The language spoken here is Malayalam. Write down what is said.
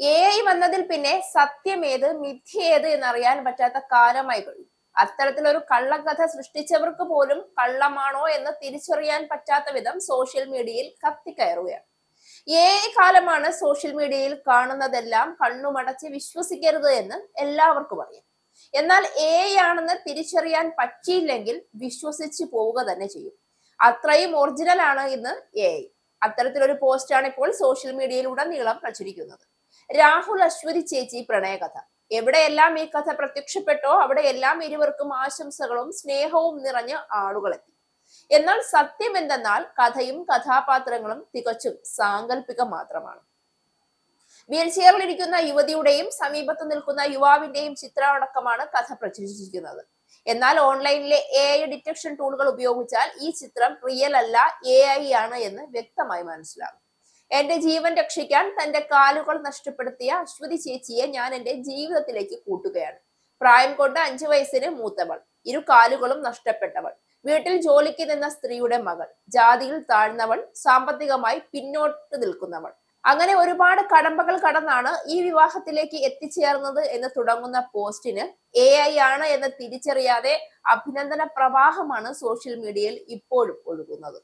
AI വന്നതിൽ പിന്നെ സത്യമേത് മിഥ്യേത് എന്നറിയാൻ പറ്റാത്ത കാലമായി കഴിഞ്ഞു. അത്തരത്തിലൊരു കള്ളക്കഥ സൃഷ്ടിച്ചവർക്ക് പോലും കള്ളമാണോ എന്ന് തിരിച്ചറിയാൻ പറ്റാത്ത വിധം സോഷ്യൽ മീഡിയയിൽ കത്തിക്കയറുകയാണ്. AI കാലമാണ്. സോഷ്യൽ മീഡിയയിൽ കാണുന്നതെല്ലാം കണ്ണുമടച്ച് വിശ്വസിക്കരുത് എന്ന് എല്ലാവർക്കും അറിയാം. എന്നാൽ AI ആണെന്ന് തിരിച്ചറിയാൻ പറ്റിയില്ലെങ്കിൽ വിശ്വസിച്ച് പോവുക തന്നെ ചെയ്യും. അത്രയും ഒറിജിനൽ ആണ് ഇന്ന് AI. അത്തരത്തിലൊരു പോസ്റ്റാണ് ഇപ്പോൾ സോഷ്യൽ മീഡിയയിലുടനീളം പ്രചരിക്കുന്നത്. രാഹുൽ അശ്വതി ചേച്ചി പ്രണയകഥ. എവിടെയെല്ലാം ഈ കഥ പ്രത്യക്ഷപ്പെട്ടോ അവിടെയെല്ലാം ഇരുവർക്കും ആശംസകളും സ്നേഹവും നിറഞ്ഞ ആളുകളെത്തി. എന്നാൽ സത്യം എന്തെന്നാൽ കഥയും കഥാപാത്രങ്ങളും തികച്ചും സാങ്കല്പികം മാത്രമാണ്. വീൽചെയറിലിരിക്കുന്ന യുവതിയുടെയും സമീപത്ത് നിൽക്കുന്ന യുവാവിന്റെയും ചിത്രമടക്കമാണ് കഥ പ്രചരിച്ചിരിക്കുന്നത്. എന്നാൽ ഓൺലൈനിലെ AI ഡിറ്റക്ഷൻ ടൂളുകൾ ഉപയോഗിച്ചാൽ ഈ ചിത്രം റിയൽ അല്ല, AI ആണ് എന്ന് വ്യക്തമായി മനസ്സിലാകും. എന്റെ ജീവൻ രക്ഷിക്കാൻ തന്റെ കാലുകൾ നഷ്ടപ്പെടുത്തിയ അശ്വതി ചേച്ചിയെ ഞാൻ എന്റെ ജീവിതത്തിലേക്ക് കൂട്ടുകയാണ്. പ്രായം കൊണ്ട് 5 വയസ്സിന് മൂത്തവൾ, ഇരു കാലുകളും നഷ്ടപ്പെട്ടവൾ, വീട്ടിൽ ജോലിക്ക് നിന്ന സ്ത്രീയുടെ മകൾ, ജാതിയിൽ താഴ്ന്നവൾ, സാമ്പത്തികമായി പിന്നോട്ട് നിൽക്കുന്നവൾ, അങ്ങനെ ഒരുപാട് കടമ്പകൾ കടന്നാണ് ഈ വിവാഹത്തിലേക്ക് എത്തിച്ചേർന്നത് എന്ന് തുടങ്ങുന്ന പോസ്റ്റിന് AI ആണ് എന്ന് തിരിച്ചറിയാതെ അഭിനന്ദന പ്രവാഹമാണ് സോഷ്യൽ മീഡിയയിൽ ഇപ്പോഴും ഒഴുകുന്നത്.